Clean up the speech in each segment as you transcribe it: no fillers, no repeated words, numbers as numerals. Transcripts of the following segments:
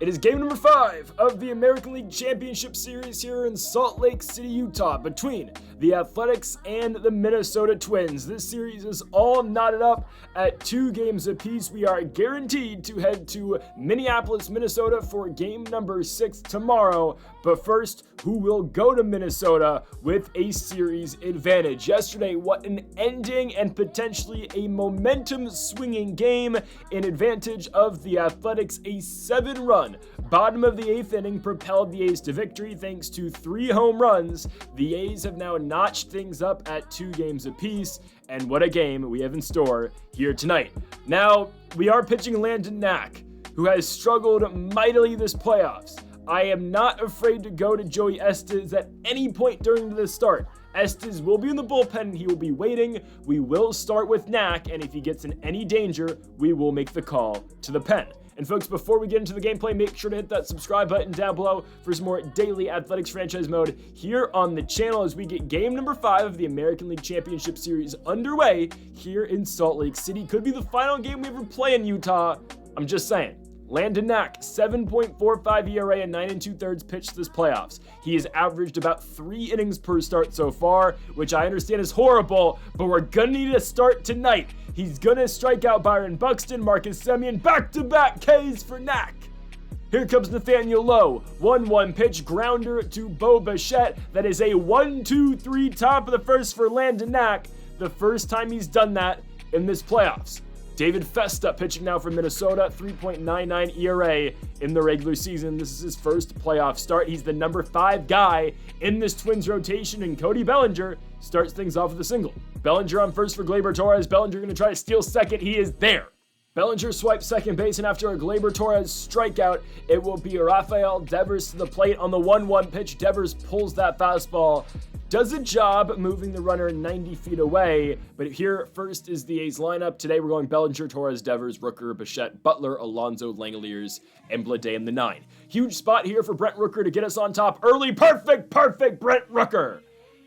It is game number 5 of the American League Championship Series here in Salt Lake City, Utah, between the Athletics and the Minnesota Twins. This series is all knotted up at 2 games apiece. We are guaranteed to head to Minneapolis, Minnesota for game number 6 tomorrow. But first, who will go to Minnesota with a series advantage? Yesterday, what an ending and potentially a momentum-swinging game in advantage of the Athletics. A 7-run bottom of the 8th inning propelled the A's to victory thanks to 3 home runs. The A's have now notched things up at 2 games apiece, and what a game we have in store here tonight. Now, we are pitching Landon Knack, who has struggled mightily this playoffs. I am not afraid to go to Joey Estes at any point during the start. Estes will be in the bullpen, he will be waiting. We will start with Knack, and if he gets in any danger, we will make the call to the pen. And folks, before we get into the gameplay, make sure to hit that subscribe button down below for some more daily Athletics franchise mode here on the channel as we get game number 5 of the American League Championship Series underway here in Salt Lake City. Could be the final game we ever play in Utah. I'm just saying. Landon Knack, 7.45 ERA and 9 2/3 pitched this playoffs. He has averaged about 3 innings per start so far, which I understand is horrible, but we're gonna need a start tonight. He's gonna strike out Byron Buxton, Marcus Semien, back-to-back Ks for Knack. Here comes Nathaniel Lowe, 1-1 pitch, grounder to Bo Bichette. That is a 1-2-3 top of the first for Landon Knack, the first time he's done that in this playoffs. David Festa pitching now for Minnesota, 3.99 ERA in the regular season. This is his first playoff start. He's the number 5 guy in this Twins rotation, and Cody Bellinger starts things off with a single. Bellinger on first for Gleyber Torres. Bellinger going to try to steal second. He is there. Bellinger swipes second base, and after a Gleyber Torres strikeout, it will be Rafael Devers to the plate on the 1-1 pitch. Devers pulls that fastball, does a job moving the runner 90 feet away, but here first is the A's lineup. Today we're going Bellinger, Torres, Devers, Rooker, Bichette, Butler, Alonso, Langeliers, and Bleday in the 9. Huge spot here for Brent Rooker to get us on top early. Perfect Brent Rooker.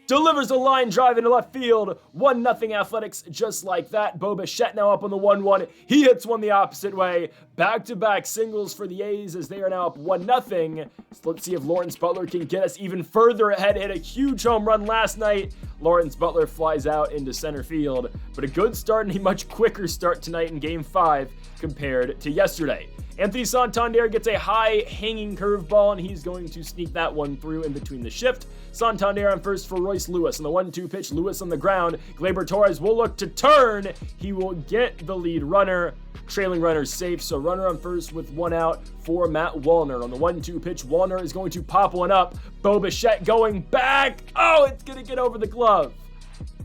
Delivers a line drive into left field. 1-0 Athletics just like that. Bo Bichette now up on the 1-1. He hits one the opposite way. Back-to-back singles for the A's as they are now up 1-0. So let's see if Lawrence Butler can get us even further ahead. Hit a huge home run last night. Lawrence Butler flies out into center field. But a good start and a much quicker start tonight in Game 5 compared to yesterday. Anthony Santander gets a high-hanging curveball, and he's going to sneak that one through in between the shift. Santander on first for Royce Lewis. On the 1-2 pitch, Lewis on the ground. Gleyber Torres will look to turn. He will get the lead runner. Trailing runner safe, so runner on first with 1 out for Matt Wallner. On the 1-2 pitch, Wallner is going to pop one up. Bo Bichette going back. Oh, it's going to get over the glove.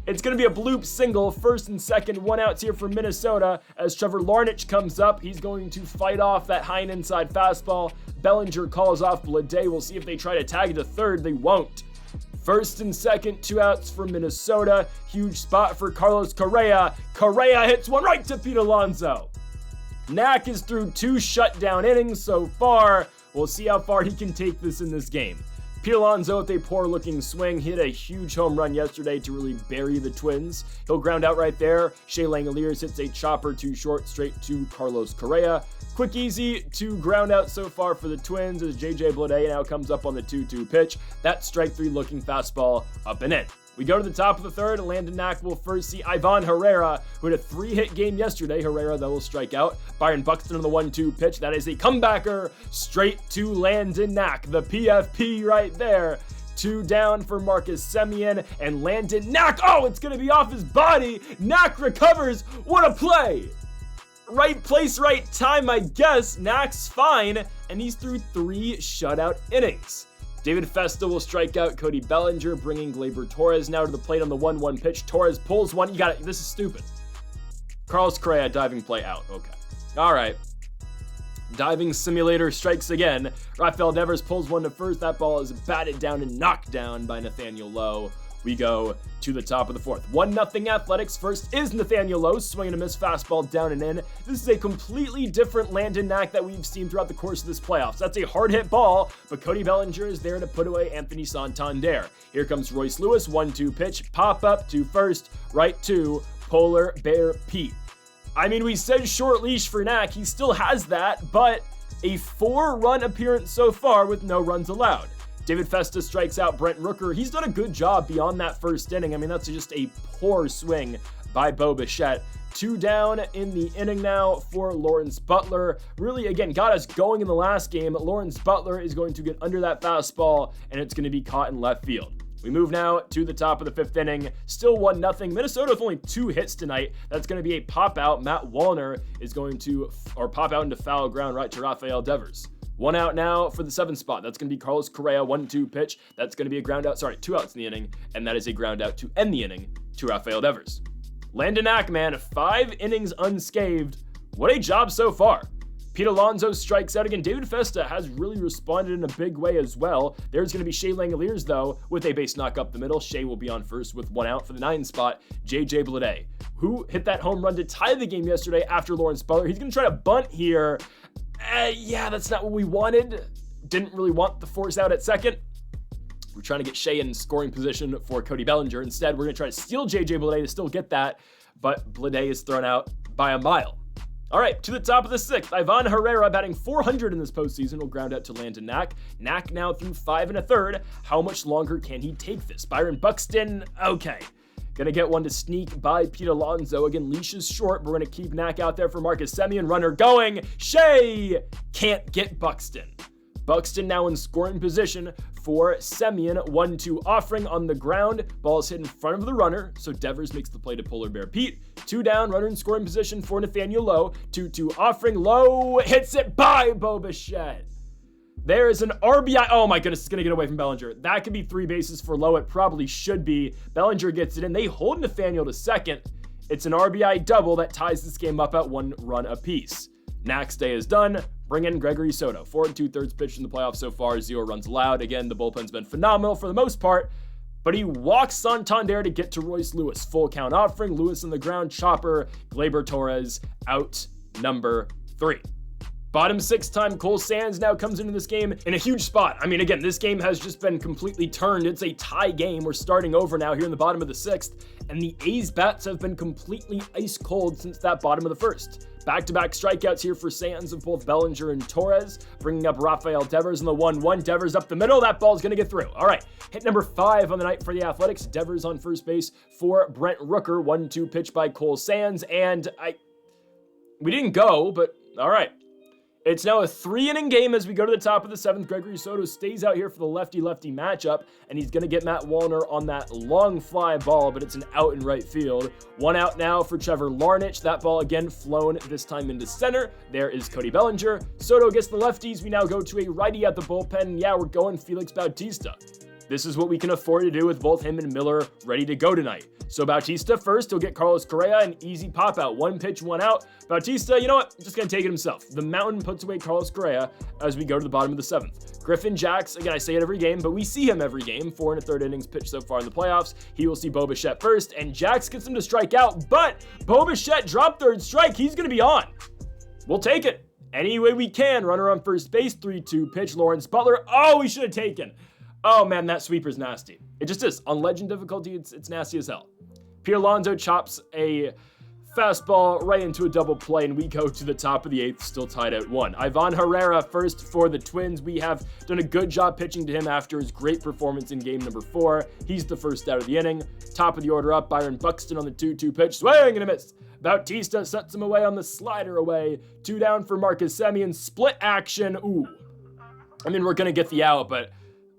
It's going to be a bloop single, first and second, 1 outs here for Minnesota as Trevor Larnach comes up. He's going to fight off that high and inside fastball. Bellinger calls off Bleday. We'll see if they try to tag to third. They won't. First and second, 2 outs for Minnesota. Huge spot for Carlos Correa. Correa hits one right to Pete Alonso. Knack is through 2 shutdown innings so far. We'll see how far he can take this in this game. Pete Alonso with a poor-looking swing, hit a huge home run yesterday to really bury the Twins. He'll ground out right there. Shea Langeliers hits a chopper too short straight to Carlos Correa. Quick, easy to ground out so far for the Twins as J.J. Bleday now comes up on the 2-2 pitch. That strike 3 looking fastball up and in. We go to the top of the third. Landon Knack will first see Ivan Herrera, who had a 3-hit game yesterday. Herrera, that will strike out. Byron Buxton on the 1-2 pitch. That is a comebacker straight to Landon Knack. The PFP right there. 2 down for Marcus Semien and Landon Knack. Oh, it's going to be off his body. Knack recovers. What a play. Right place, right time, I guess. Knack's fine, and he's through 3 shutout innings. David Festa will strike out Cody Bellinger, bringing Gleyber Torres now to the plate on the 1-1 pitch. Torres pulls one. You got it. This is stupid. Carlos Correa, diving play out. Okay. All right. Diving simulator strikes again. Rafael Devers pulls one to first. That ball is batted down and knocked down by Nathaniel Lowe. We go to the top of the 4th. 1-0 Athletics. First is Nathaniel Lowe, swinging a missed fastball down and in. This is a completely different Landon Knack that we've seen throughout the course of this playoffs. That's a hard hit ball, but Cody Bellinger is there to put away Anthony Santander. Here comes Royce Lewis, 1-2 pitch, pop up to first, right to Polar Bear Pete. I mean, we said short leash for Knack. He still has that, but A 4-run appearance so far with no runs allowed. David Festa strikes out Brent Rooker. He's done a good job beyond that first inning. I mean, that's just a poor swing by Bo Bichette. 2 down in the inning now for Lawrence Butler. Really, again, got us going in the last game. Lawrence Butler is going to get under that fastball, and it's going to be caught in left field. We move now to the top of the 5th inning. Still 1-0. Minnesota with only 2 hits tonight. That's going to be a pop out. Matt Wallner is going to, pop out into foul ground right to Rafael Devers. 1 out now for the 7th spot. That's going to be Carlos Correa, 1-2 pitch. That's going to be a ground out. 2 outs in the inning, and that is a ground out to end the inning to Rafael Devers. Landon Ackman, 5 innings unscathed. What a job so far. Pete Alonso strikes out again. David Festa has really responded in a big way as well. There's going to be Shea Langoliers, though, with a base knock up the middle. Shea will be on first with 1 out for the 9 spot. JJ Bleday, who hit that home run to tie the game yesterday after Lawrence Butler. He's going to try to bunt here. Yeah, that's not what we wanted. Didn't really want the force out at second. We're trying to get Shea in scoring position for Cody Bellinger. Instead, we're going to try to steal JJ Bleday to still get that, but Bleday is thrown out by a mile. All right, to the top of the 6th, Ivan Herrera batting .400 in this postseason will ground out to Landon Knack. Knack now through 5 1/3. How much longer can he take this? Byron Buxton, okay. Gonna get one to sneak by Pete Alonso. Again, leash is short, but we're gonna keep Knack out there for Marcus Semien. Runner going. Shea can't get Buxton. Buxton now in scoring position for Semien. 1-2 offering on the ground. Ball is hit in front of the runner, so Devers makes the play to Polar Bear Pete. 2 down, runner in scoring position for Nathaniel Lowe. 2-2 offering. Lowe hits it by Bo Bichette. There is an RBI. Oh my goodness, it's going to get away from Bellinger. That could be 3 bases for Lowe. It probably should be. Bellinger gets it in. They hold Nathaniel to second. It's an RBI double that ties this game up at 1 run apiece. Knack's day is done. Bring in Gregory Soto. 4 2/3 pitch in the playoffs so far. 0 runs allowed. Again, the bullpen's been phenomenal for the most part, but he walks Santander to get to Royce Lewis. Full count offering. Lewis on the ground. Chopper. Gleyber Torres out number 3. Bottom 6 time, Cole Sands now comes into this game in a huge spot. I mean, again, this game has just been completely turned. It's a tie game. We're starting over now here in the bottom of the 6th, and the A's bats have been completely ice cold since that bottom of the 1st. Back-to-back strikeouts here for Sands of both Bellinger and Torres, bringing up Rafael Devers in the 1-1. Devers up the middle. That ball's going to get through. All right, hit number 5 on the night for the Athletics. Devers on first base for Brent Rooker. 1-2 pitch by Cole Sands, and we didn't go, but all right. It's now a 3-inning game as we go to the top of the 7th. Gregory Soto stays out here for the lefty-lefty matchup, and he's going to get Matt Wallner on that long fly ball, but it's an out in right field. 1 out now for Trevor Larnach. That ball again flown, this time into center. There is Cody Bellinger. Soto gets the lefties. We now go to a righty at the bullpen. Yeah, we're going Felix Bautista. This is what we can afford to do with both him and Miller ready to go tonight. So Bautista first, he'll get Carlos Correa, an easy pop out. 1 pitch, 1 out. Bautista, you know what? Just gonna take it himself. The Mountain puts away Carlos Correa as we go to the bottom of the 7th. Griffin Jax, again, I say it every game, but we see him every game. 4 1/3 innings pitched so far in the playoffs. He will see Bo Bichette first, and Jax gets him to strike out, but Bo Bichette dropped 3rd strike. He's gonna be on. We'll take it any way we can. Runner on first base, 3-2 pitch. Lawrence Butler. Oh, we should have taken. Oh man, that sweeper's nasty. It just is. On legend difficulty, it's nasty as hell. Pete Alonso chops a fastball right into a double play, and we go to the top of the 8th, still tied at 1. Ivan Herrera first for the Twins. We have done a good job pitching to him after his great performance in game number 4. He's the first out of the inning. Top of the order up, Byron Buxton on the 2-2 pitch. Swing and a miss. Bautista sets him away on the slider away. 2 down for Marcus Semien. Split action. Ooh. I mean, we're going to get the out, but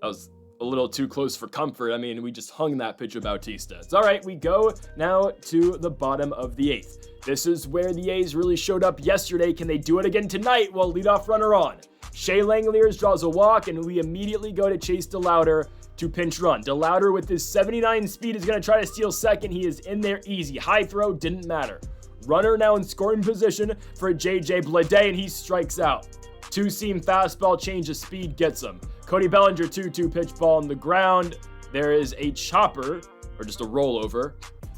that was a little too close for comfort. I mean, we just hung that pitch of Bautista. It's all right. We go now to the bottom of the 8th. This is where the A's really showed up yesterday. Can they do it again tonight? Well, leadoff runner on. Shea Langoliers draws a walk, and we immediately go to Chase DeLauder to pinch run. DeLauder with his 79 speed is going to try to steal second. He is in there easy. High throw, didn't matter. Runner now in scoring position for JJ Bleday, and he strikes out. 2-seam fastball, change of speed gets him. Cody Bellinger, 2-2 pitch ball on the ground. There is a chopper, or just a rollover.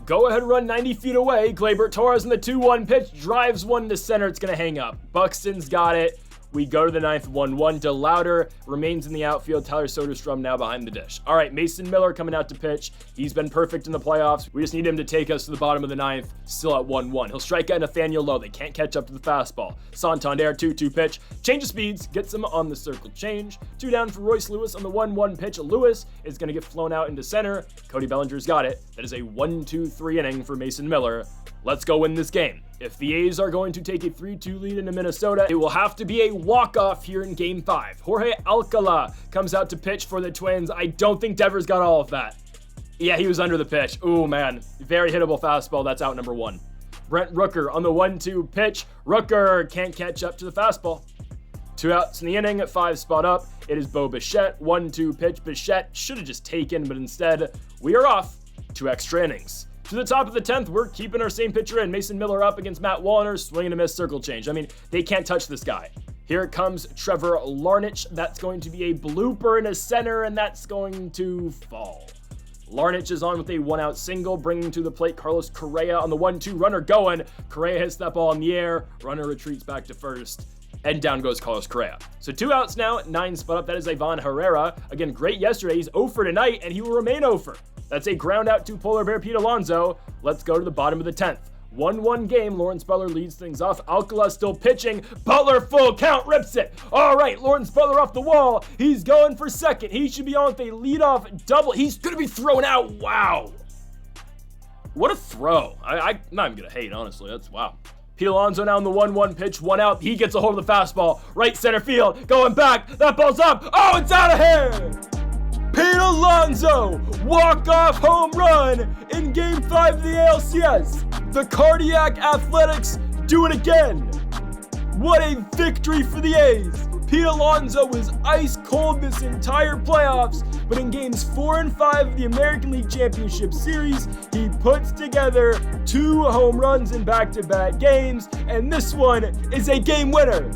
Go ahead, run 90 feet away. Gleyber Torres in the 2-1 pitch, drives one to center. It's going to hang up. Buxton's got it. We go to the ninth, 1-1. DeLauder remains in the outfield. Tyler Soderstrom now behind the dish. All right, Mason Miller coming out to pitch. He's been perfect in the playoffs. We just need him to take us to the bottom of the ninth, still at 1-1. He'll strike out Nathaniel Lowe. They can't catch up to the fastball. Santander, 2-2 pitch. Change of speeds, gets him on the circle change. 2 down for Royce Lewis on the 1-1 pitch. Lewis is going to get flown out into center. Cody Bellinger's got it. That is a 1-2-3 inning for Mason Miller. Let's go win this game. If the A's are going to take a 3-2 lead into Minnesota, it will have to be a walk-off here in Game 5. Jorge Alcala comes out to pitch for the Twins. I don't think Devers got all of that. Yeah, he was under the pitch. Ooh, man. Very hittable fastball. That's out number 1. Brent Rooker on the 1-2 pitch. Rooker can't catch up to the fastball. 2 outs in the inning at 5 spot up. It is Bo Bichette. 1-2 pitch. Bichette should have just taken, but instead, we are off 2 extra innings. To the top of the 10th, we're keeping our same pitcher in. Mason Miller up against Matt Wallner, swing and a miss, circle change. I mean, they can't touch this guy. Here comes Trevor Larnach. That's going to be a blooper in a center, and that's going to fall. Larnach is on with a 1-out single, bringing to the plate Carlos Correa on the 1-2 runner going. Correa hits that ball in the air. Runner retreats back to first. And down goes Carlos Correa. So 2 outs now, 9 spot up. That is Ivan Herrera. Again, great yesterday. He's 0 for tonight, and he will remain 0 for. That's a ground out to Polar Bear Pete Alonso. Let's go to the bottom of the 10th. 1-1 game. Lawrence Butler leads things off. Alcala still pitching. Butler full count, rips it. All right, Lawrence Butler off the wall. He's going for second. He should be on with a leadoff double. He's going to be thrown out. Wow. What a throw. I'm not even going to hate, honestly. That's wow. Pete Alonso now in the 1-1 pitch, 1 out. He gets a hold of the fastball. Right center field. Going back. That ball's up. Oh, it's out of here. Pete Alonso, walk-off home run in Game 5 of the ALCS. The Cardiac Athletics do it again. What a victory for the A's. Pete Alonso was ice cold this entire playoffs, but in Games 4 and 5 of the American League Championship Series, he puts together 2 home runs in back-to-back games, and this one is a game winner.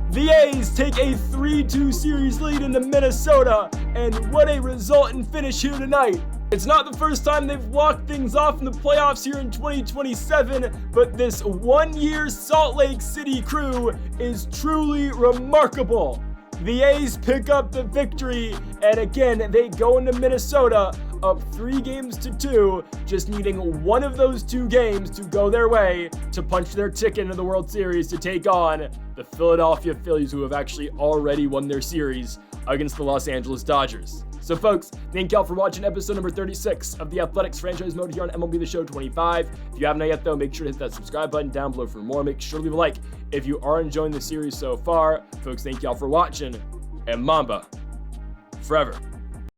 The A's take a 3-2 series lead into Minnesota, and what a resultant finish here tonight. It's not the first time they've walked things off in the playoffs here in 2027, but this 1-year Salt Lake City crew is truly remarkable. The A's pick up the victory, and again, they go into Minnesota up 3-2, just needing one of those 2 games to go their way to punch their ticket into the World Series to take on the Philadelphia Phillies, who have actually already won their series against the Los Angeles Dodgers. So folks, thank y'all for watching episode number 36 of the Athletics Franchise Mode here on MLB The Show 25. If you haven't yet though, make sure to hit that subscribe button down below for more. Make sure to leave a like if you are enjoying the series so far. Folks, thank y'all for watching, and Mamba forever.